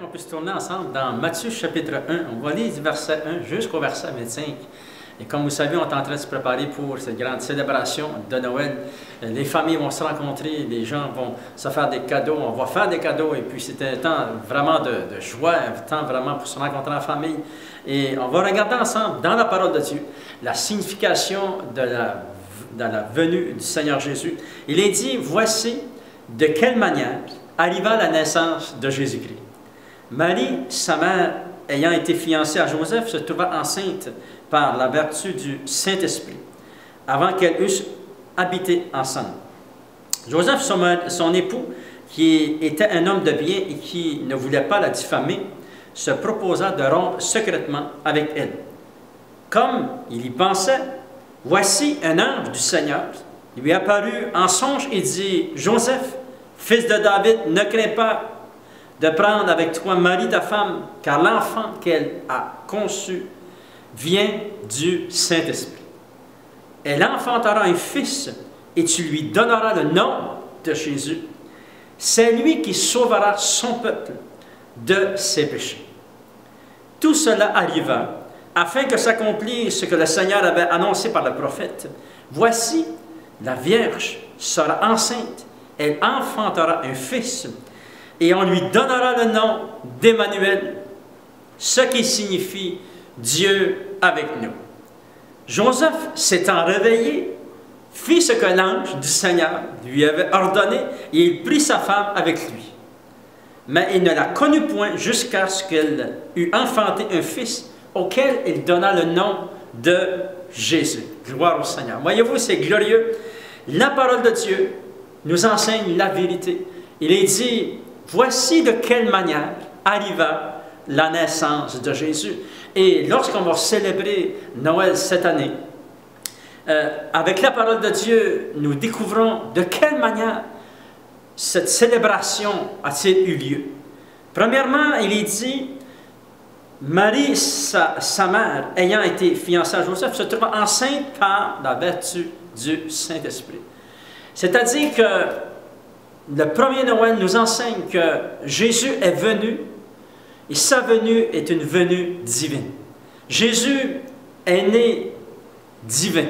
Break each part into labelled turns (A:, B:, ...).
A: qu'on puisse tourner ensemble dans Matthieu chapitre 1. On va lire du verset 1 jusqu'au verset 25. Et comme vous savez, on est en train de se préparer pour cette grande célébration de Noël. Les familles vont se rencontrer, les gens vont se faire des cadeaux, on va faire des cadeaux. Et puis c'est un temps vraiment de joie, un temps vraiment pour se rencontrer en famille. Et on va regarder ensemble, dans la parole de Dieu, la signification de la venue du Seigneur Jésus. Il est dit, voici de quelle manière arriva la naissance de Jésus-Christ. Marie, sa mère, ayant été fiancée à Joseph, se trouva enceinte par la vertu du Saint-Esprit, avant qu'elle eussent habité ensemble. Joseph, son époux, qui était un homme de bien et qui ne voulait pas la diffamer, se proposa de rompre secrètement avec elle. Comme il y pensait, voici un ange du Seigneur lui apparut en songe et dit, « Joseph, fils de David, ne crains pas de prendre avec toi Marie ta femme, car l'enfant qu'elle a conçu vient du Saint-Esprit. Elle enfantera un fils et tu lui donneras le nom de Jésus. C'est lui qui sauvera son peuple de ses péchés. » Tout cela arriva afin que s'accomplisse ce que le Seigneur avait annoncé par le prophète. Voici, la Vierge sera enceinte, elle enfantera un fils et on lui donnera le nom d'Emmanuel, ce qui signifie Dieu avec nous. Joseph, s'étant réveillé, fit ce que l'ange du Seigneur lui avait ordonné et il prit sa femme avec lui. Mais il ne la connut point jusqu'à ce qu'elle eût enfanté un fils auquel il donna le nom de Jésus. Gloire au Seigneur. Voyez-vous, c'est glorieux. La parole de Dieu nous enseigne la vérité. Il est dit, voici de quelle manière arriva la naissance de Jésus. Et lorsqu'on va célébrer Noël cette année, avec la parole de Dieu, nous découvrons de quelle manière cette célébration a-t-il eu lieu. Premièrement, il est dit, Marie, sa mère, ayant été fiancée à Joseph, se trouva enceinte par la vertu du Saint-Esprit. C'est-à-dire que le premier Noël nous enseigne que Jésus est venu et sa venue est une venue divine. Jésus est né divin.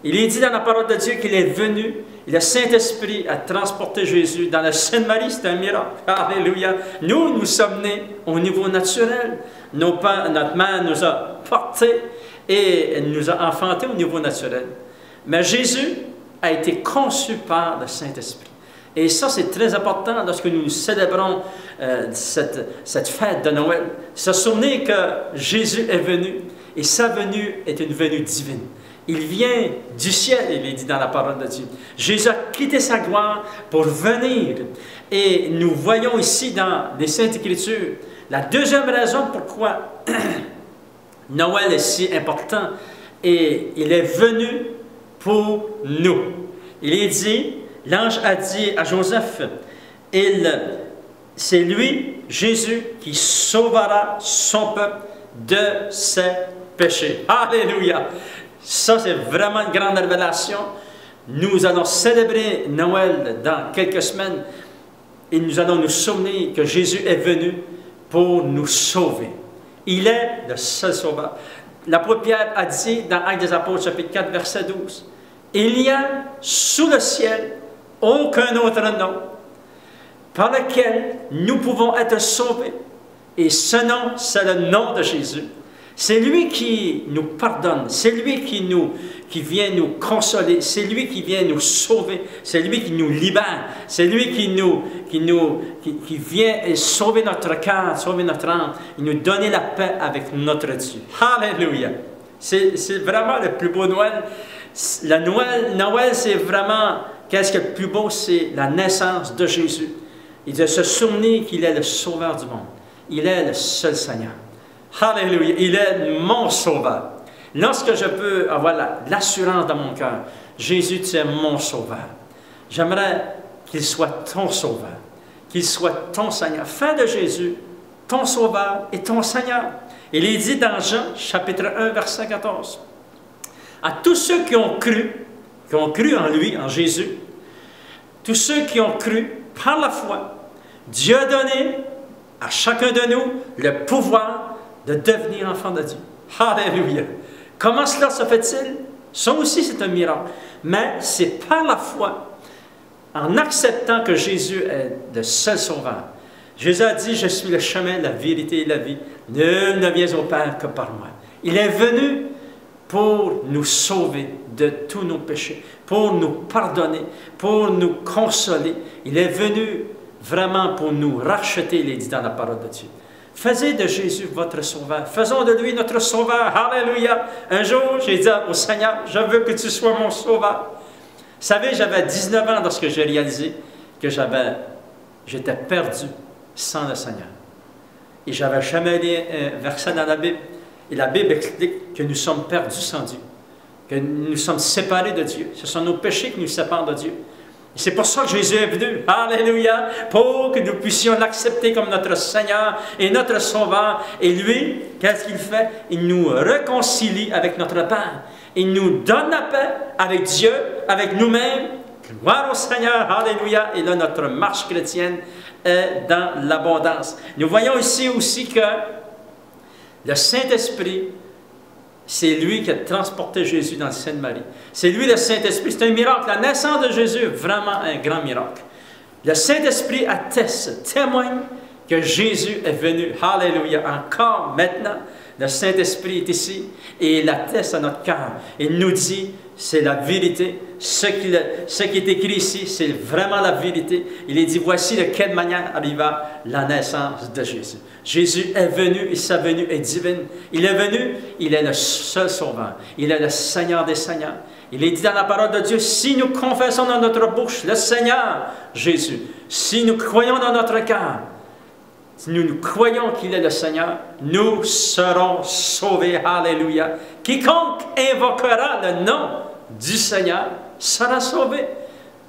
A: Il est dit dans la parole de Dieu qu'il est venu et le Saint-Esprit a transporté Jésus dans la Sainte Marie. C'est un miracle. Alléluia. Nous sommes nés au niveau naturel. Notre mère nous a portés et elle nous a enfantés au niveau naturel. Mais Jésus a été conçu par le Saint-Esprit. Et ça, c'est très important lorsque nous célébrons cette fête de Noël. Se souvenir que Jésus est venu et sa venue est une venue divine. Il vient du ciel, il est dit dans la parole de Dieu. Jésus a quitté sa gloire pour venir. Et nous voyons ici dans les Saintes Écritures la deuxième raison pourquoi Noël est si important. Et il est venu pour nous. Il est dit, l'ange a dit à Joseph, c'est lui, Jésus, qui sauvera son peuple de ses péchés. Alléluia! Ça, c'est vraiment une grande révélation. Nous allons célébrer Noël dans quelques semaines et nous allons nous souvenir que Jésus est venu pour nous sauver. Il est le seul sauveur. L'apôtre Pierre a dit dans Actes des Apôtres, chapitre 4, verset 12, « Il n'y a sous le ciel aucun autre nom par lequel nous pouvons être sauvés. Et ce nom, c'est le nom de Jésus. C'est lui qui nous pardonne, c'est lui qui vient nous consoler, c'est lui qui vient nous sauver, c'est lui qui nous libère, c'est lui qui vient sauver notre cœur, sauver notre âme, et nous donner la paix avec notre Dieu. Alléluia! C'est vraiment le plus beau Noël. Noël, c'est vraiment, qu'est-ce qui est le plus beau? C'est la naissance de Jésus. Et de se souvenir qu'il est le sauveur du monde. Il est le seul Seigneur. Alléluia, il est mon sauveur. Lorsque je peux avoir l'assurance dans mon cœur, Jésus, tu es mon sauveur. J'aimerais qu'il soit ton sauveur, qu'il soit ton Seigneur. Fais de Jésus ton sauveur et ton Seigneur. Il est dit dans Jean, chapitre 1, verset 14, « À tous ceux qui ont cru en lui, en Jésus, tous ceux qui ont cru par la foi, Dieu a donné à chacun de nous le pouvoir de devenir enfant de Dieu. Alléluia! Comment cela se fait-il? Ça aussi, c'est un miracle. Mais c'est par la foi, en acceptant que Jésus est le seul sauveur. Jésus a dit, je suis le chemin, la vérité et la vie. Nul ne vient au Père que par moi. Il est venu pour nous sauver de tous nos péchés, pour nous pardonner, pour nous consoler. Il est venu vraiment pour nous racheter, il est dit dans la parole de Dieu. Faites de Jésus votre sauveur. Faisons de lui notre sauveur. Alléluia. Un jour, j'ai dit au Seigneur, je veux que tu sois mon sauveur. Vous savez, j'avais 19 ans lorsque j'ai réalisé que j'étais perdu sans le Seigneur. Et je n'avais jamais lu un verset dans la Bible. Et la Bible explique que nous sommes perdus sans Dieu, que nous sommes séparés de Dieu. Ce sont nos péchés qui nous séparent de Dieu. Et c'est pour ça que Jésus est venu, alléluia, pour que nous puissions l'accepter comme notre Seigneur et notre Sauveur. Et lui, qu'est-ce qu'il fait? Il nous réconcilie avec notre Père. Il nous donne la paix avec Dieu, avec nous-mêmes. Gloire au Seigneur, alléluia. Et là, notre marche chrétienne est dans l'abondance. Nous voyons ici aussi que le Saint-Esprit, c'est lui qui a transporté Jésus dans le sein de Marie. C'est lui le Saint-Esprit. C'est un miracle. La naissance de Jésus est vraiment un grand miracle. Le Saint-Esprit atteste, témoigne que Jésus est venu. Alléluia. Encore maintenant, le Saint-Esprit est ici et il atteste à notre cœur. Il nous dit, c'est la vérité. Ce qui est écrit ici, c'est vraiment la vérité. Il est dit, voici de quelle manière arriva la naissance de Jésus. Jésus est venu et sa venue est divine. Il est venu, il est le seul sauveur. Il est le Seigneur des Seigneurs. Il est dit dans la parole de Dieu, si nous confessons dans notre bouche le Seigneur Jésus, si nous croyons dans notre cœur, si nous croyons qu'il est le Seigneur, nous serons sauvés. Alléluia. Quiconque invoquera le nom du Seigneur sera sauvé.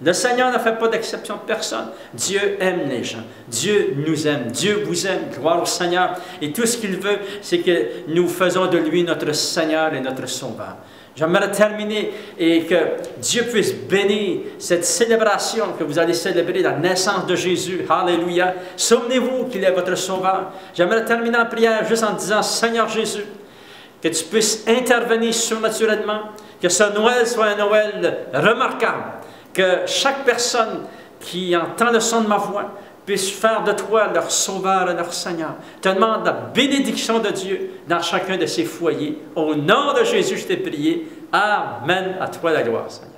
A: Le Seigneur ne fait pas d'exception de personne. Dieu aime les gens. Dieu nous aime. Dieu vous aime. Gloire au Seigneur. Et tout ce qu'il veut, c'est que nous faisons de lui notre Seigneur et notre Sauveur. J'aimerais terminer et que Dieu puisse bénir cette célébration que vous allez célébrer, la naissance de Jésus. Alléluia. Souvenez-vous qu'il est votre Sauveur. J'aimerais terminer en prière juste en disant, Seigneur Jésus, que tu puisses intervenir surnaturellement, que ce Noël soit un Noël remarquable, que chaque personne qui entend le son de ma voix puisse faire de toi leur Sauveur et leur Seigneur. Te demande la bénédiction de Dieu dans chacun de ses foyers. Au nom de Jésus, je t'ai prié. Amen. À toi la gloire, Seigneur.